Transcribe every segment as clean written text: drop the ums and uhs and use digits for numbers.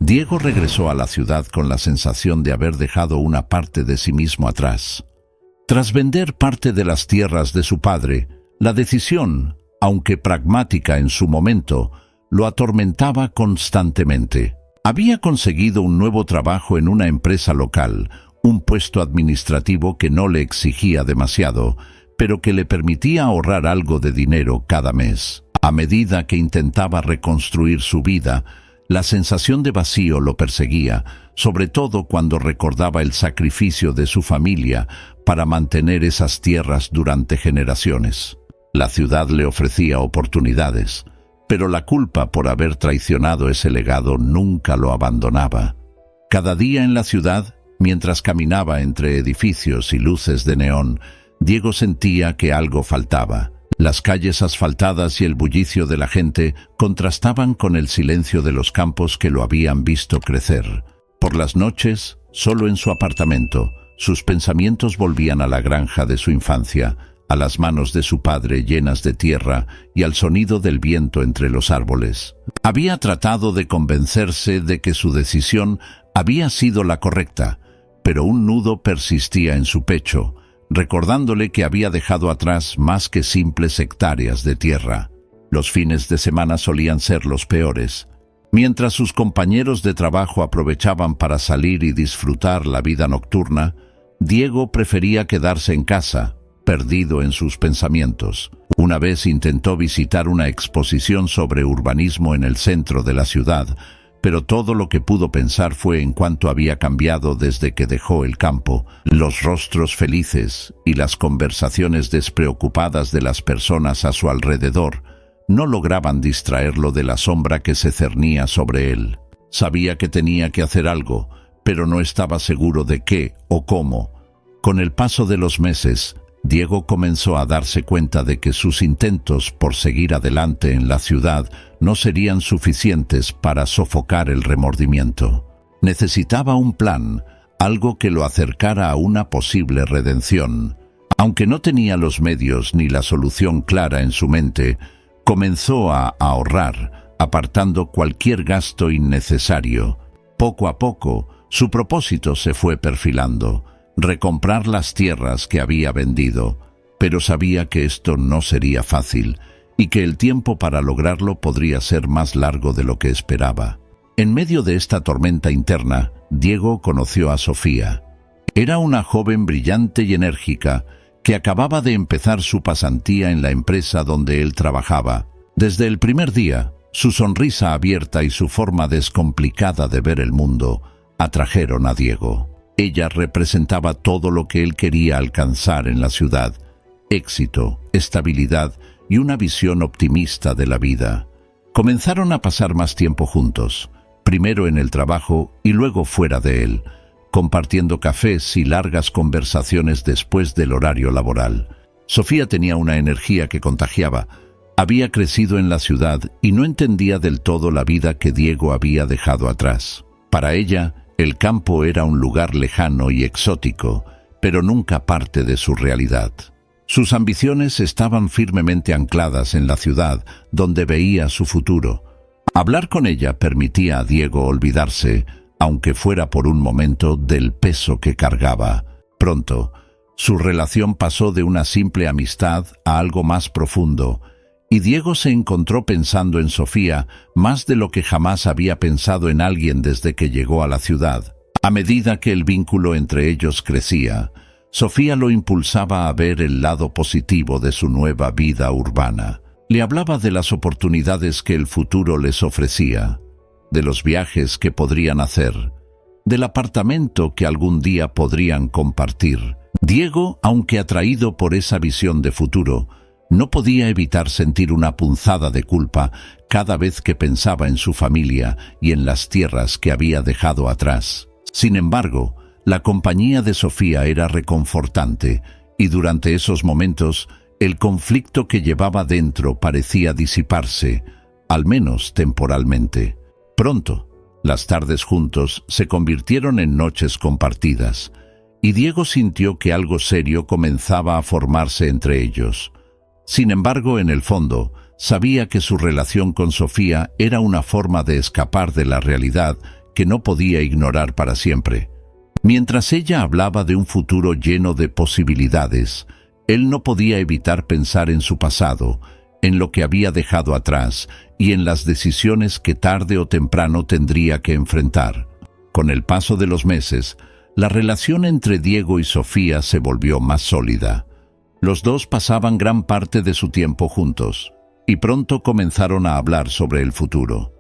Diego regresó a la ciudad con la sensación de haber dejado una parte de sí mismo atrás. Tras vender parte de las tierras de su padre, la decisión, aunque pragmática en su momento, lo atormentaba constantemente. Había conseguido un nuevo trabajo en una empresa local, un puesto administrativo que no le exigía demasiado, pero que le permitía ahorrar algo de dinero cada mes. A medida que intentaba reconstruir su vida, la sensación de vacío lo perseguía, sobre todo cuando recordaba el sacrificio de su familia para mantener esas tierras durante generaciones. La ciudad le ofrecía oportunidades, pero la culpa por haber traicionado ese legado nunca lo abandonaba. Cada día en la ciudad, mientras caminaba entre edificios y luces de neón, Diego sentía que algo faltaba. Las calles asfaltadas y el bullicio de la gente contrastaban con el silencio de los campos que lo habían visto crecer. Por las noches, solo en su apartamento, sus pensamientos volvían a la granja de su infancia, a las manos de su padre llenas de tierra y al sonido del viento entre los árboles. Había tratado de convencerse de que su decisión había sido la correcta, pero un nudo persistía en su pecho, recordándole que había dejado atrás más que simples hectáreas de tierra. Los fines de semana solían ser los peores. Mientras sus compañeros de trabajo aprovechaban para salir y disfrutar la vida nocturna, Diego prefería quedarse en casa, perdido en sus pensamientos. Una vez intentó visitar una exposición sobre urbanismo en el centro de la ciudad, pero todo lo que pudo pensar fue en cuánto había cambiado desde que dejó el campo. Los rostros felices y las conversaciones despreocupadas de las personas a su alrededor no lograban distraerlo de la sombra que se cernía sobre él. Sabía que tenía que hacer algo, pero no estaba seguro de qué o cómo. Con el paso de los meses, Diego comenzó a darse cuenta de que sus intentos por seguir adelante en la ciudad no serían suficientes para sofocar el remordimiento. Necesitaba un plan, algo que lo acercara a una posible redención. Aunque no tenía los medios ni la solución clara en su mente, comenzó a ahorrar, apartando cualquier gasto innecesario. Poco a poco, su propósito se fue perfilando: recomprar las tierras que había vendido, pero sabía que esto no sería fácil y que el tiempo para lograrlo podría ser más largo de lo que esperaba. En medio de esta tormenta interna, Diego conoció a Sofía. Era una joven brillante y enérgica que acababa de empezar su pasantía en la empresa donde él trabajaba. Desde el primer día, su sonrisa abierta y su forma descomplicada de ver el mundo atrajeron a Diego. Ella representaba todo lo que él quería alcanzar en la ciudad: éxito, estabilidad y una visión optimista de la vida. Comenzaron a pasar más tiempo juntos, primero en el trabajo y luego fuera de él, compartiendo cafés y largas conversaciones después del horario laboral. Sofía tenía una energía que contagiaba. Había crecido en la ciudad y no entendía del todo la vida que Diego había dejado atrás. Para ella, el campo era un lugar lejano y exótico, pero nunca parte de su realidad. Sus ambiciones estaban firmemente ancladas en la ciudad, donde veía su futuro. Hablar con ella permitía a Diego olvidarse, aunque fuera por un momento, del peso que cargaba. Pronto, su relación pasó de una simple amistad a algo más profundo, y Diego se encontró pensando en Sofía más de lo que jamás había pensado en alguien desde que llegó a la ciudad. A medida que el vínculo entre ellos crecía, Sofía lo impulsaba a ver el lado positivo de su nueva vida urbana. Le hablaba de las oportunidades que el futuro les ofrecía, de los viajes que podrían hacer, del apartamento que algún día podrían compartir. Diego, aunque atraído por esa visión de futuro, no podía evitar sentir una punzada de culpa cada vez que pensaba en su familia y en las tierras que había dejado atrás. Sin embargo, la compañía de Sofía era reconfortante, y durante esos momentos el conflicto que llevaba dentro parecía disiparse, al menos temporalmente. Pronto, las tardes juntos se convirtieron en noches compartidas, y Diego sintió que algo serio comenzaba a formarse entre ellos. Sin embargo, en el fondo, sabía que su relación con Sofía era una forma de escapar de la realidad que no podía ignorar para siempre. Mientras ella hablaba de un futuro lleno de posibilidades, él no podía evitar pensar en su pasado, en lo que había dejado atrás y en las decisiones que tarde o temprano tendría que enfrentar. Con el paso de los meses, la relación entre Diego y Sofía se volvió más sólida. Los dos pasaban gran parte de su tiempo juntos, y pronto comenzaron a hablar sobre el futuro.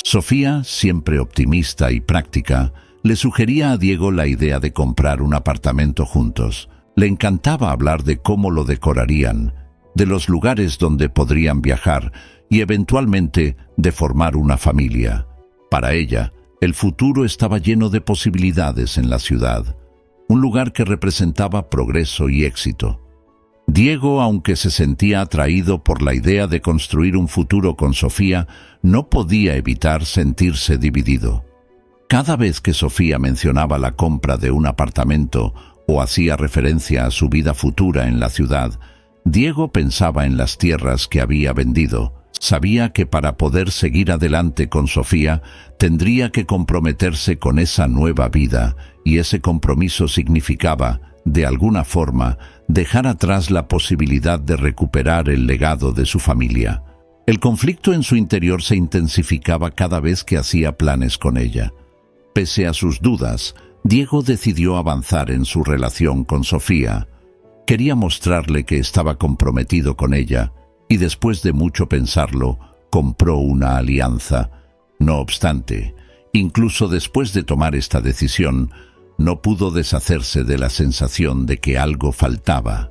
Sofía, siempre optimista y práctica, le sugería a Diego la idea de comprar un apartamento juntos. Le encantaba hablar de cómo lo decorarían, de los lugares donde podrían viajar y eventualmente de formar una familia. Para ella, el futuro estaba lleno de posibilidades en la ciudad, un lugar que representaba progreso y éxito. Diego, aunque se sentía atraído por la idea de construir un futuro con Sofía, no podía evitar sentirse dividido. Cada vez que Sofía mencionaba la compra de un apartamento o hacía referencia a su vida futura en la ciudad, Diego pensaba en las tierras que había vendido. Sabía que para poder seguir adelante con Sofía, tendría que comprometerse con esa nueva vida, y ese compromiso significaba, de alguna forma, dejar atrás la posibilidad de recuperar el legado de su familia. El conflicto en su interior se intensificaba cada vez que hacía planes con ella. Pese a sus dudas, Diego decidió avanzar en su relación con Sofía. Quería mostrarle que estaba comprometido con ella, y después de mucho pensarlo, compró una alianza. No obstante, incluso después de tomar esta decisión, no pudo deshacerse de la sensación de que algo faltaba.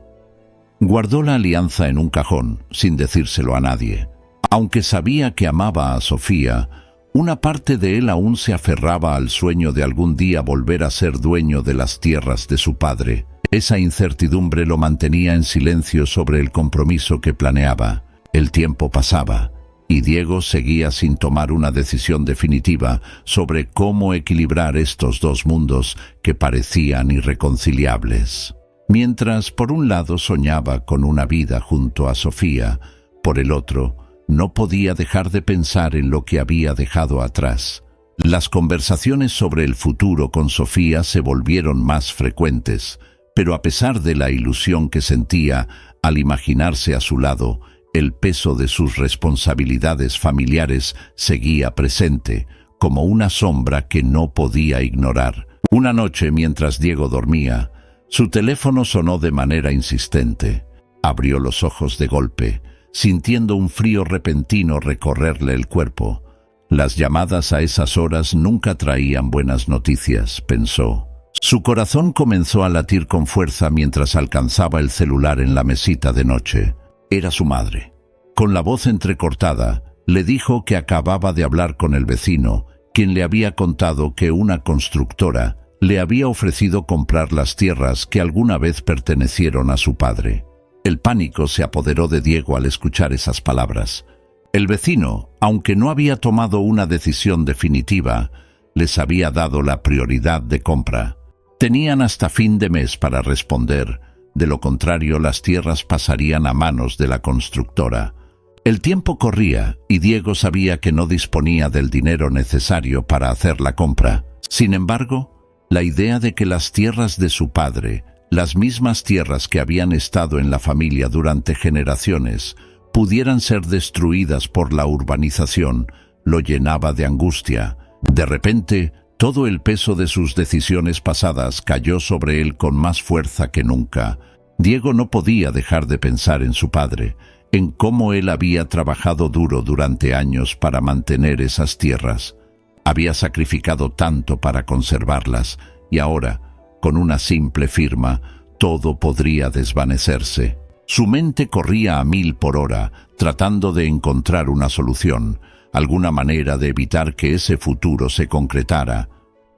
Guardó la alianza en un cajón, sin decírselo a nadie. Aunque sabía que amaba a Sofía, una parte de él aún se aferraba al sueño de algún día volver a ser dueño de las tierras de su padre. Esa incertidumbre lo mantenía en silencio sobre el compromiso que planeaba. El tiempo pasaba, y Diego seguía sin tomar una decisión definitiva sobre cómo equilibrar estos dos mundos que parecían irreconciliables. Mientras, por un lado, soñaba con una vida junto a Sofía, por el otro, no podía dejar de pensar en lo que había dejado atrás. Las conversaciones sobre el futuro con Sofía se volvieron más frecuentes, pero a pesar de la ilusión que sentía al imaginarse a su lado, el peso de sus responsabilidades familiares seguía presente, como una sombra que no podía ignorar. Una noche, mientras Diego dormía, su teléfono sonó de manera insistente. Abrió los ojos de golpe, sintiendo un frío repentino recorrerle el cuerpo. Las llamadas a esas horas nunca traían buenas noticias, pensó. Su corazón comenzó a latir con fuerza mientras alcanzaba el celular en la mesita de noche. Era su madre. Con la voz entrecortada, le dijo que acababa de hablar con el vecino, quien le había contado que una constructora le había ofrecido comprar las tierras que alguna vez pertenecieron a su padre. El pánico se apoderó de Diego al escuchar esas palabras. El vecino, aunque no había tomado una decisión definitiva, les había dado la prioridad de compra. Tenían hasta fin de mes para responder, de lo contrario las tierras pasarían a manos de la constructora. El tiempo corría y Diego sabía que no disponía del dinero necesario para hacer la compra. Sin embargo, la idea de que las tierras de su padre, las mismas tierras que habían estado en la familia durante generaciones, pudieran ser destruidas por la urbanización, lo llenaba de angustia. De repente, todo el peso de sus decisiones pasadas cayó sobre él con más fuerza que nunca. Diego no podía dejar de pensar en su padre, en cómo él había trabajado duro durante años para mantener esas tierras. Había sacrificado tanto para conservarlas, y ahora, con una simple firma, todo podría desvanecerse. Su mente corría a 1000 por hora, tratando de encontrar una solución, alguna manera de evitar que ese futuro se concretara.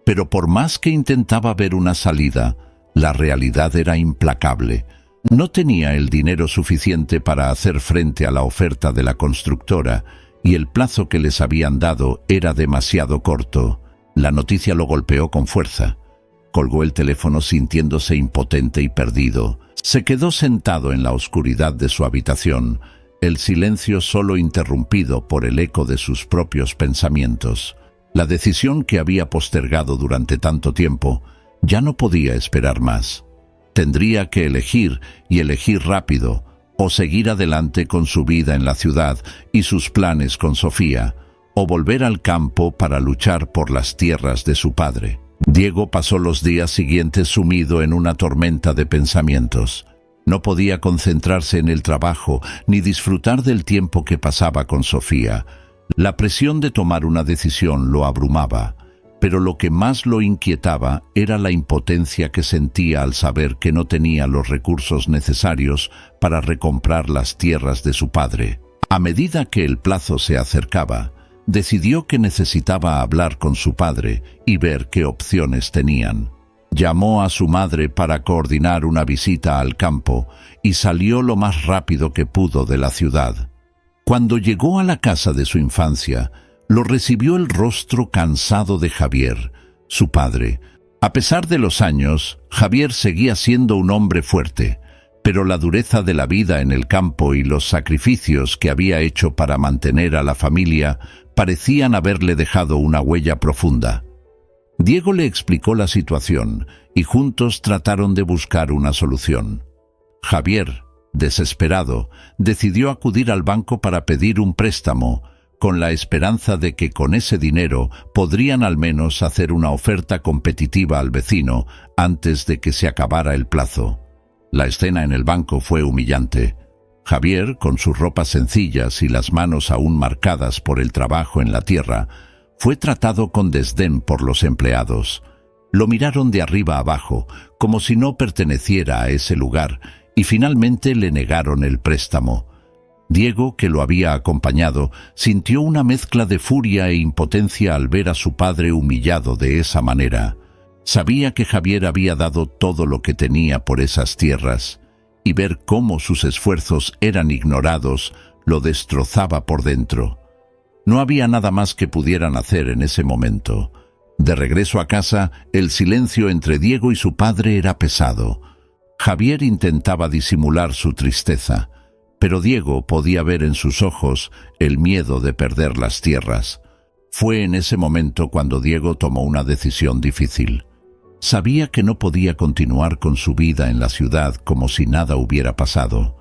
Pero por más que intentaba ver una salida, la realidad era implacable. No tenía el dinero suficiente para hacer frente a la oferta de la constructora, y el plazo que les habían dado era demasiado corto. La noticia lo golpeó con fuerza. Colgó el teléfono sintiéndose impotente y perdido. Se quedó sentado en la oscuridad de su habitación, el silencio solo interrumpido por el eco de sus propios pensamientos. La decisión que había postergado durante tanto tiempo ya no podía esperar más. Tendría que elegir, y elegir rápido, o seguir adelante con su vida en la ciudad y sus planes con Sofía, o volver al campo para luchar por las tierras de su padre. Diego pasó los días siguientes sumido en una tormenta de pensamientos. No podía concentrarse en el trabajo ni disfrutar del tiempo que pasaba con Sofía. La presión de tomar una decisión lo abrumaba, pero lo que más lo inquietaba era la impotencia que sentía al saber que no tenía los recursos necesarios para recomprar las tierras de su padre. A medida que el plazo se acercaba, decidió que necesitaba hablar con su padre y ver qué opciones tenían. Llamó a su madre para coordinar una visita al campo y salió lo más rápido que pudo de la ciudad. Cuando llegó a la casa de su infancia, lo recibió el rostro cansado de Javier, su padre. A pesar de los años, Javier seguía siendo un hombre fuerte, pero la dureza de la vida en el campo y los sacrificios que había hecho para mantener a la familia parecían haberle dejado una huella profunda. Diego le explicó la situación y juntos trataron de buscar una solución. Javier, desesperado, decidió acudir al banco para pedir un préstamo, con la esperanza de que con ese dinero podrían al menos hacer una oferta competitiva al vecino antes de que se acabara el plazo. La escena en el banco fue humillante. Javier, con sus ropas sencillas y las manos aún marcadas por el trabajo en la tierra, fue tratado con desdén por los empleados. Lo miraron de arriba abajo, como si no perteneciera a ese lugar, y finalmente le negaron el préstamo. Diego, que lo había acompañado, sintió una mezcla de furia e impotencia al ver a su padre humillado de esa manera. Sabía que Javier había dado todo lo que tenía por esas tierras, y ver cómo sus esfuerzos eran ignorados lo destrozaba por dentro. No había nada más que pudieran hacer en ese momento. De regreso a casa, el silencio entre Diego y su padre era pesado. Javier intentaba disimular su tristeza, pero Diego podía ver en sus ojos el miedo de perder las tierras. Fue en ese momento cuando Diego tomó una decisión difícil. Sabía que no podía continuar con su vida en la ciudad como si nada hubiera pasado.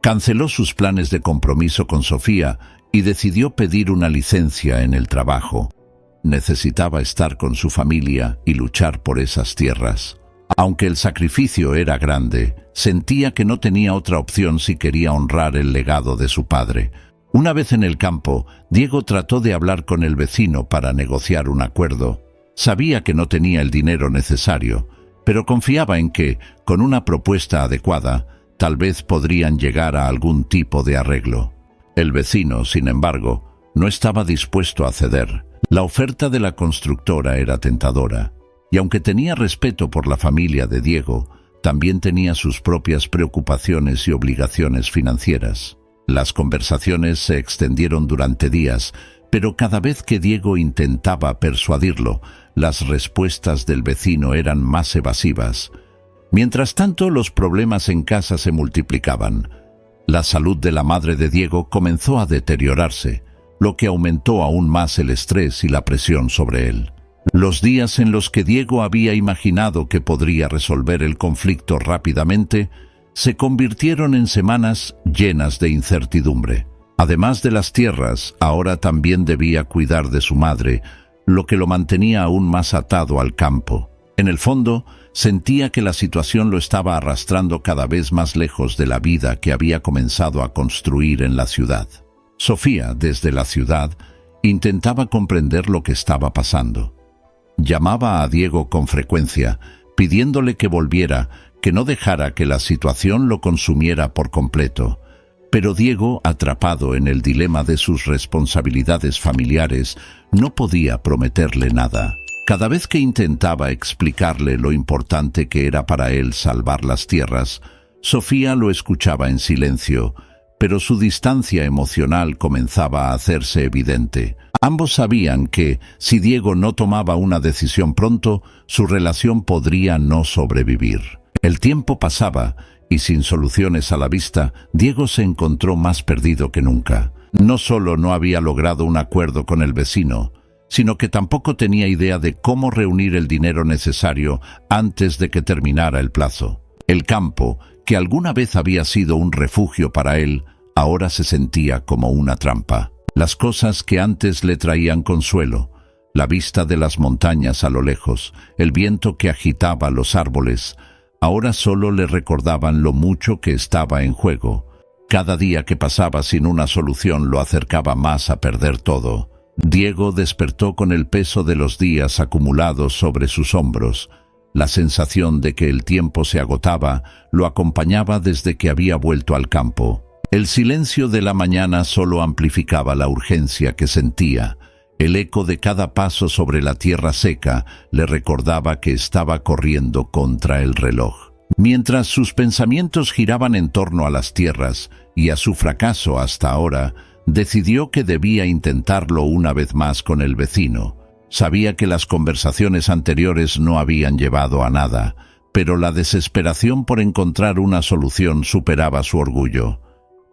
Canceló sus planes de compromiso con Sofía y decidió pedir una licencia en el trabajo. Necesitaba estar con su familia y luchar por esas tierras. Aunque el sacrificio era grande, sentía que no tenía otra opción si quería honrar el legado de su padre. Una vez en el campo, Diego trató de hablar con el vecino para negociar un acuerdo. Sabía que no tenía el dinero necesario, pero confiaba en que, con una propuesta adecuada, tal vez podrían llegar a algún tipo de arreglo. El vecino, sin embargo, no estaba dispuesto a ceder. La oferta de la constructora era tentadora, y aunque tenía respeto por la familia de Diego, también tenía sus propias preocupaciones y obligaciones financieras. Las conversaciones se extendieron durante días, pero cada vez que Diego intentaba persuadirlo, las respuestas del vecino eran más evasivas. Mientras tanto, los problemas en casa se multiplicaban. La salud de la madre de Diego comenzó a deteriorarse, lo que aumentó aún más el estrés y la presión sobre él. Los días en los que Diego había imaginado que podría resolver el conflicto rápidamente, se convirtieron en semanas llenas de incertidumbre. Además de las tierras, ahora también debía cuidar de su madre, lo que lo mantenía aún más atado al campo. En el fondo, sentía que la situación lo estaba arrastrando cada vez más lejos de la vida que había comenzado a construir en la ciudad. Sofía, desde la ciudad, intentaba comprender lo que estaba pasando. Llamaba a Diego con frecuencia, pidiéndole que volviera, que no dejara que la situación lo consumiera por completo. Pero Diego, atrapado en el dilema de sus responsabilidades familiares, no podía prometerle nada. Cada vez que intentaba explicarle lo importante que era para él salvar las tierras, Sofía lo escuchaba en silencio, pero su distancia emocional comenzaba a hacerse evidente. Ambos sabían que, si Diego no tomaba una decisión pronto, su relación podría no sobrevivir. El tiempo pasaba, y sin soluciones a la vista, Diego se encontró más perdido que nunca. No solo no había logrado un acuerdo con el vecino, sino que tampoco tenía idea de cómo reunir el dinero necesario antes de que terminara el plazo. El campo, que alguna vez había sido un refugio para él, ahora se sentía como una trampa. Las cosas que antes le traían consuelo, la vista de las montañas a lo lejos, el viento que agitaba los árboles, ahora solo le recordaban lo mucho que estaba en juego. Cada día que pasaba sin una solución lo acercaba más a perder todo. Diego despertó con el peso de los días acumulados sobre sus hombros. La sensación de que el tiempo se agotaba lo acompañaba desde que había vuelto al campo. El silencio de la mañana solo amplificaba la urgencia que sentía. El eco de cada paso sobre la tierra seca le recordaba que estaba corriendo contra el reloj. Mientras sus pensamientos giraban en torno a las tierras y a su fracaso hasta ahora, decidió que debía intentarlo una vez más con el vecino. Sabía que las conversaciones anteriores no habían llevado a nada, pero la desesperación por encontrar una solución superaba su orgullo.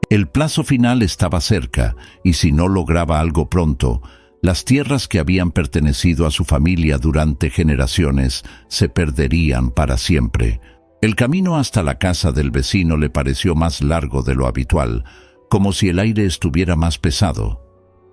El plazo final estaba cerca, y si no lograba algo pronto, las tierras que habían pertenecido a su familia durante generaciones se perderían para siempre. El camino hasta la casa del vecino le pareció más largo de lo habitual, como si el aire estuviera más pesado.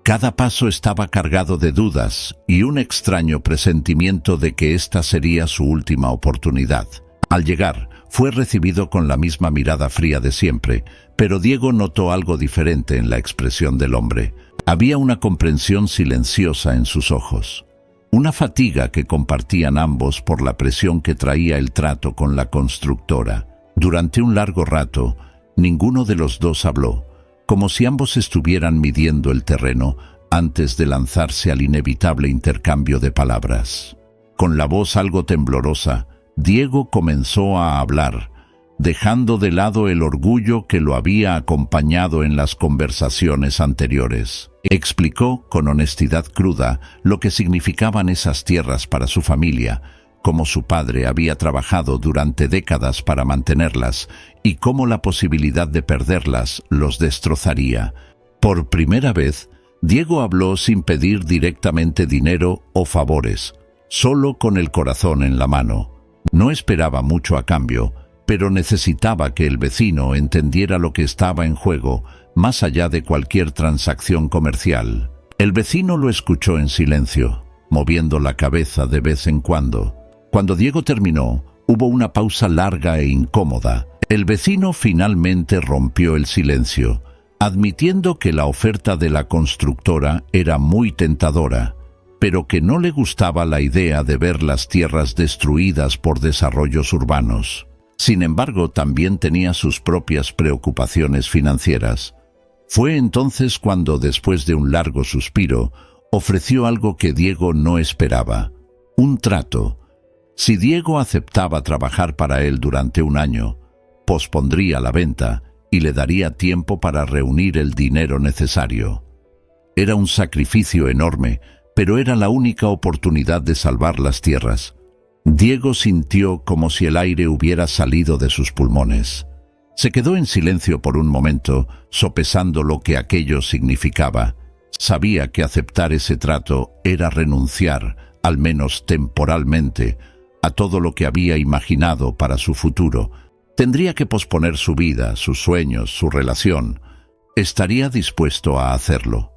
Cada paso estaba cargado de dudas y un extraño presentimiento de que esta sería su última oportunidad. Al llegar, fue recibido con la misma mirada fría de siempre, pero Diego notó algo diferente en la expresión del hombre. Había una comprensión silenciosa en sus ojos, una fatiga que compartían ambos por la presión que traía el trato con la constructora. Durante un largo rato, ninguno de los dos habló, como si ambos estuvieran midiendo el terreno antes de lanzarse al inevitable intercambio de palabras. Con la voz algo temblorosa, Diego comenzó a hablar, dejando de lado el orgullo que lo había acompañado en las conversaciones anteriores. Explicó con honestidad cruda lo que significaban esas tierras para su familia, cómo su padre había trabajado durante décadas para mantenerlas y cómo la posibilidad de perderlas los destrozaría. Por primera vez, Diego habló sin pedir directamente dinero o favores, solo con el corazón en la mano. No esperaba mucho a cambio, pero necesitaba que el vecino entendiera lo que estaba en juego, más allá de cualquier transacción comercial. El vecino lo escuchó en silencio, moviendo la cabeza de vez en cuando. Cuando Diego terminó, hubo una pausa larga e incómoda. El vecino finalmente rompió el silencio, admitiendo que la oferta de la constructora era muy tentadora, pero que no le gustaba la idea de ver las tierras destruidas por desarrollos urbanos. Sin embargo, también tenía sus propias preocupaciones financieras. Fue entonces cuando, después de un largo suspiro, ofreció algo que Diego no esperaba: un trato. Si Diego aceptaba trabajar para él durante un año, pospondría la venta y le daría tiempo para reunir el dinero necesario. Era un sacrificio enorme, pero era la única oportunidad de salvar las tierras. Diego sintió como si el aire hubiera salido de sus pulmones. Se quedó en silencio por un momento, sopesando lo que aquello significaba. Sabía que aceptar ese trato era renunciar, al menos temporalmente, a todo lo que había imaginado para su futuro. Tendría que posponer su vida, sus sueños, su relación. Estaría dispuesto a hacerlo.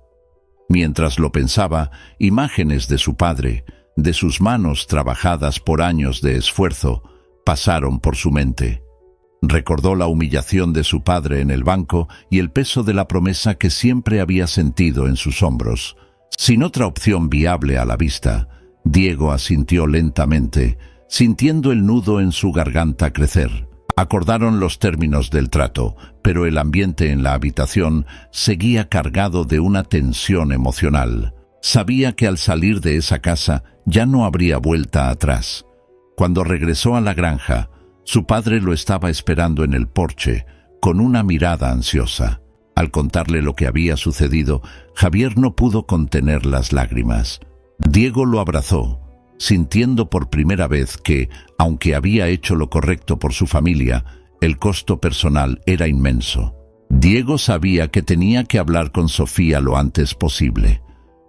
Mientras lo pensaba, imágenes de su padre, de sus manos trabajadas por años de esfuerzo, pasaron por su mente. Recordó la humillación de su padre en el banco y el peso de la promesa que siempre había sentido en sus hombros. Sin otra opción viable a la vista, Diego asintió lentamente, sintiendo el nudo en su garganta crecer. Acordaron los términos del trato, pero el ambiente en la habitación seguía cargado de una tensión emocional. Sabía que al salir de esa casa ya no habría vuelta atrás. Cuando regresó a la granja, su padre lo estaba esperando en el porche, con una mirada ansiosa. Al contarle lo que había sucedido, Javier no pudo contener las lágrimas. Diego lo abrazó, sintiendo por primera vez que, aunque había hecho lo correcto por su familia, el costo personal era inmenso. Diego sabía que tenía que hablar con Sofía lo antes posible.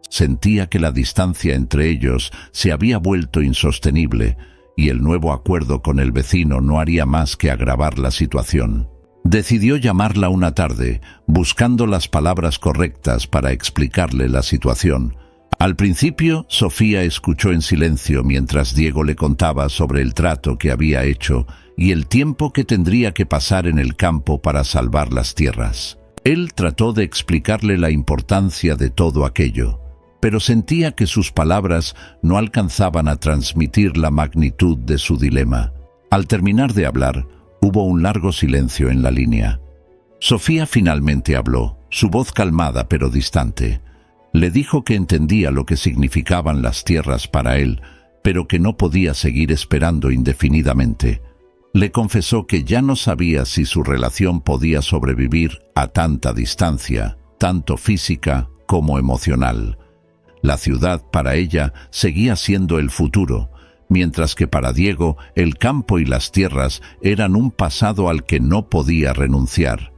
Sentía que la distancia entre ellos se había vuelto insostenible y el nuevo acuerdo con el vecino no haría más que agravar la situación. Decidió llamarla una tarde, buscando las palabras correctas para explicarle la situación. Al principio, Sofía escuchó en silencio mientras Diego le contaba sobre el trato que había hecho y el tiempo que tendría que pasar en el campo para salvar las tierras. Él trató de explicarle la importancia de todo aquello, pero sentía que sus palabras no alcanzaban a transmitir la magnitud de su dilema. Al terminar de hablar, hubo un largo silencio en la línea. Sofía finalmente habló, su voz calmada pero distante. Le dijo que entendía lo que significaban las tierras para él, pero que no podía seguir esperando indefinidamente. Le confesó que ya no sabía si su relación podía sobrevivir a tanta distancia, tanto física como emocional. La ciudad para ella seguía siendo el futuro, mientras que para Diego el campo y las tierras eran un pasado al que no podía renunciar.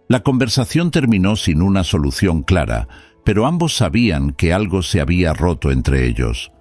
La conversación terminó sin una solución clara, pero ambos sabían que algo se había roto entre ellos.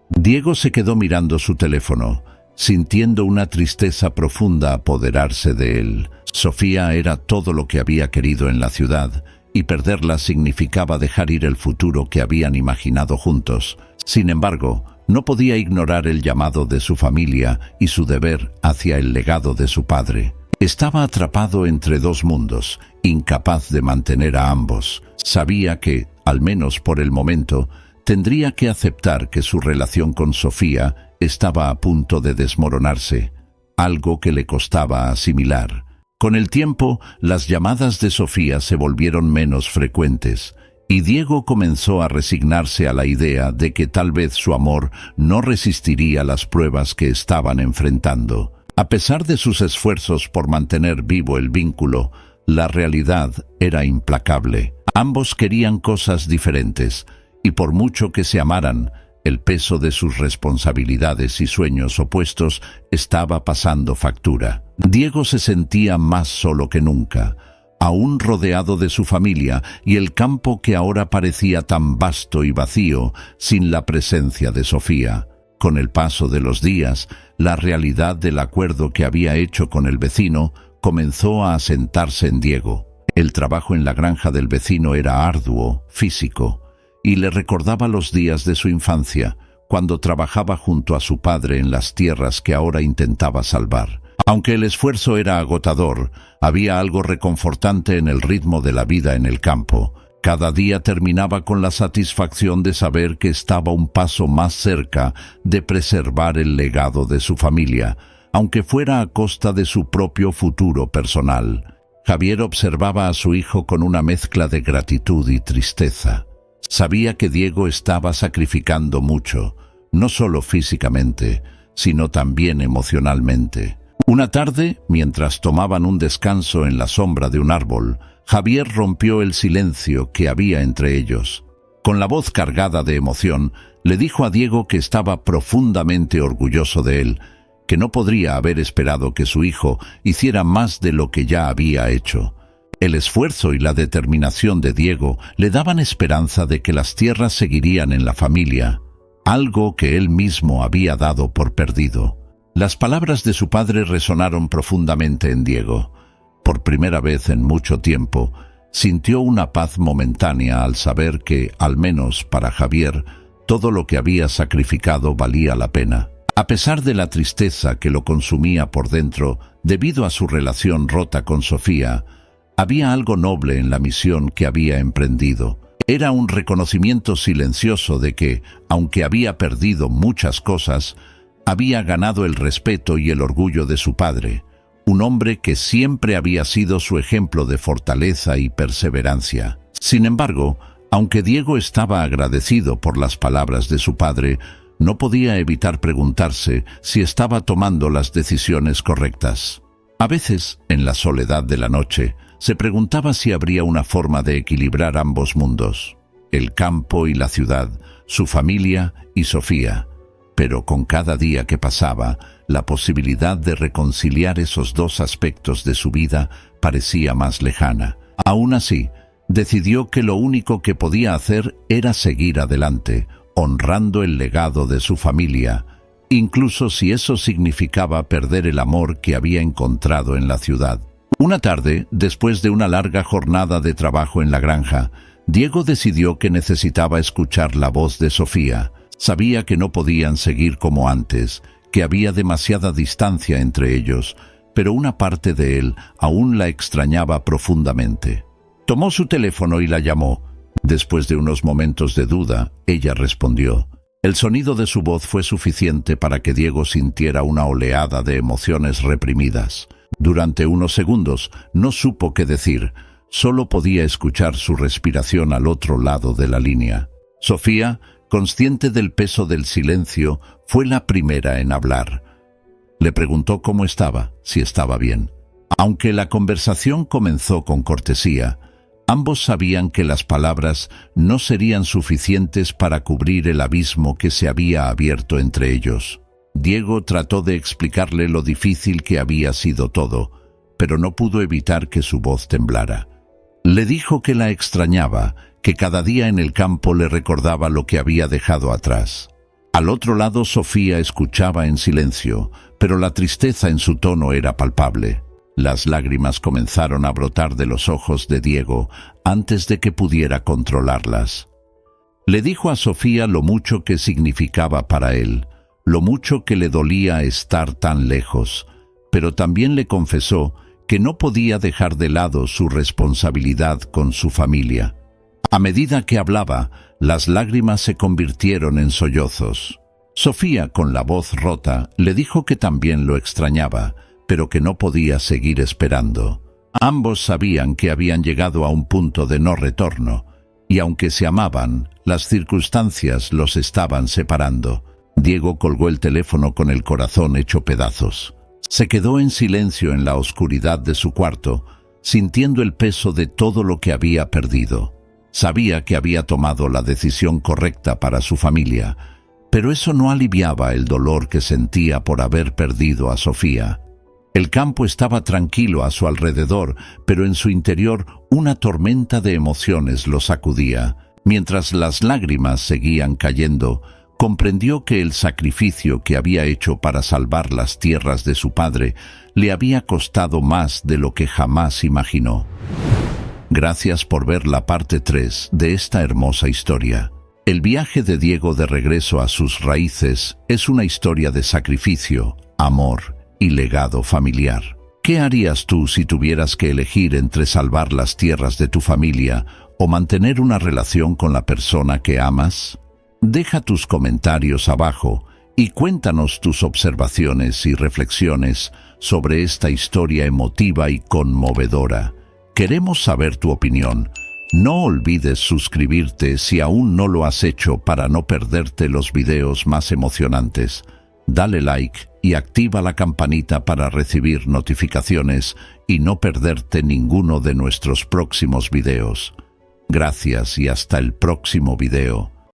Diego se quedó mirando su teléfono, sintiendo una tristeza profunda apoderarse de él. Sofía era todo lo que había querido en la ciudad, y perderla significaba dejar ir el futuro que habían imaginado juntos. Sin embargo, no podía ignorar el llamado de su familia y su deber hacia el legado de su padre. Estaba atrapado entre dos mundos, incapaz de mantener a ambos. Sabía que, al menos por el momento, tendría que aceptar que su relación con Sofía estaba a punto de desmoronarse, algo que le costaba asimilar. Con el tiempo, las llamadas de Sofía se volvieron menos frecuentes, y Diego comenzó a resignarse a la idea de que tal vez su amor no resistiría las pruebas que estaban enfrentando. A pesar de sus esfuerzos por mantener vivo el vínculo, la realidad era implacable. Ambos querían cosas diferentes, y por mucho que se amaran, el peso de sus responsabilidades y sueños opuestos estaba pasando factura. Diego se sentía más solo que nunca, aún rodeado de su familia y el campo que ahora parecía tan vasto y vacío sin la presencia de Sofía. Con el paso de los días, la realidad del acuerdo que había hecho con el vecino comenzó a asentarse en Diego. El trabajo en la granja del vecino era arduo, físico, y le recordaba los días de su infancia, cuando trabajaba junto a su padre en las tierras que ahora intentaba salvar. Aunque el esfuerzo era agotador, había algo reconfortante en el ritmo de la vida en el campo. Cada día terminaba con la satisfacción de saber que estaba un paso más cerca de preservar el legado de su familia, aunque fuera a costa de su propio futuro personal. Javier observaba a su hijo con una mezcla de gratitud y tristeza. Sabía que Diego estaba sacrificando mucho, no solo físicamente, sino también emocionalmente. Una tarde, mientras tomaban un descanso en la sombra de un árbol, Javier rompió el silencio que había entre ellos. Con la voz cargada de emoción, le dijo a Diego que estaba profundamente orgulloso de él, que no podría haber esperado que su hijo hiciera más de lo que ya había hecho. El esfuerzo y la determinación de Diego le daban esperanza de que las tierras seguirían en la familia, algo que él mismo había dado por perdido. Las palabras de su padre resonaron profundamente en Diego. Por primera vez en mucho tiempo, sintió una paz momentánea al saber que, al menos para Javier, todo lo que había sacrificado valía la pena. A pesar de la tristeza que lo consumía por dentro debido a su relación rota con Sofía, había algo noble en la misión que había emprendido. Era un reconocimiento silencioso de que, aunque había perdido muchas cosas, había ganado el respeto y el orgullo de su padre, un hombre que siempre había sido su ejemplo de fortaleza y perseverancia. Sin embargo, aunque Diego estaba agradecido por las palabras de su padre, no podía evitar preguntarse si estaba tomando las decisiones correctas. A veces, en la soledad de la noche, se preguntaba si habría una forma de equilibrar ambos mundos, el campo y la ciudad, su familia y Sofía. Pero con cada día que pasaba, la posibilidad de reconciliar esos dos aspectos de su vida parecía más lejana. Aún así, decidió que lo único que podía hacer era seguir adelante, honrando el legado de su familia, incluso si eso significaba perder el amor que había encontrado en la ciudad. Una tarde, después de una larga jornada de trabajo en la granja, Diego decidió que necesitaba escuchar la voz de Sofía. Sabía que no podían seguir como antes, que había demasiada distancia entre ellos, pero una parte de él aún la extrañaba profundamente. Tomó su teléfono y la llamó. Después de unos momentos de duda, ella respondió. El sonido de su voz fue suficiente para que Diego sintiera una oleada de emociones reprimidas. Durante unos segundos no supo qué decir, solo podía escuchar su respiración al otro lado de la línea. Sofía, consciente del peso del silencio, fue la primera en hablar. Le preguntó cómo estaba, si estaba bien. Aunque la conversación comenzó con cortesía, ambos sabían que las palabras no serían suficientes para cubrir el abismo que se había abierto entre ellos. Diego trató de explicarle lo difícil que había sido todo, pero no pudo evitar que su voz temblara. Le dijo que la extrañaba, que cada día en el campo le recordaba lo que había dejado atrás. Al otro lado, Sofía escuchaba en silencio, pero la tristeza en su tono era palpable. Las lágrimas comenzaron a brotar de los ojos de Diego antes de que pudiera controlarlas. Le dijo a Sofía lo mucho que significaba para él, lo mucho que le dolía estar tan lejos, pero también le confesó que no podía dejar de lado su responsabilidad con su familia. A medida que hablaba, las lágrimas se convirtieron en sollozos. Sofía, con la voz rota, le dijo que también lo extrañaba, pero que no podía seguir esperando. Ambos sabían que habían llegado a un punto de no retorno, y aunque se amaban, las circunstancias los estaban separando. Diego colgó el teléfono con el corazón hecho pedazos. Se quedó en silencio en la oscuridad de su cuarto, sintiendo el peso de todo lo que había perdido. Sabía que había tomado la decisión correcta para su familia, pero eso no aliviaba el dolor que sentía por haber perdido a Sofía. El campo estaba tranquilo a su alrededor, pero en su interior una tormenta de emociones lo sacudía. Mientras las lágrimas seguían cayendo, comprendió que el sacrificio que había hecho para salvar las tierras de su padre le había costado más de lo que jamás imaginó. Gracias por ver la parte 3 de esta hermosa historia. El viaje de Diego de regreso a sus raíces es una historia de sacrificio, amor y legado familiar. ¿Qué harías tú si tuvieras que elegir entre salvar las tierras de tu familia o mantener una relación con la persona que amas? Deja tus comentarios abajo y cuéntanos tus observaciones y reflexiones sobre esta historia emotiva y conmovedora. Queremos saber tu opinión. No olvides suscribirte si aún no lo has hecho para no perderte los videos más emocionantes. Dale like y activa la campanita para recibir notificaciones y no perderte ninguno de nuestros próximos videos. Gracias y hasta el próximo video.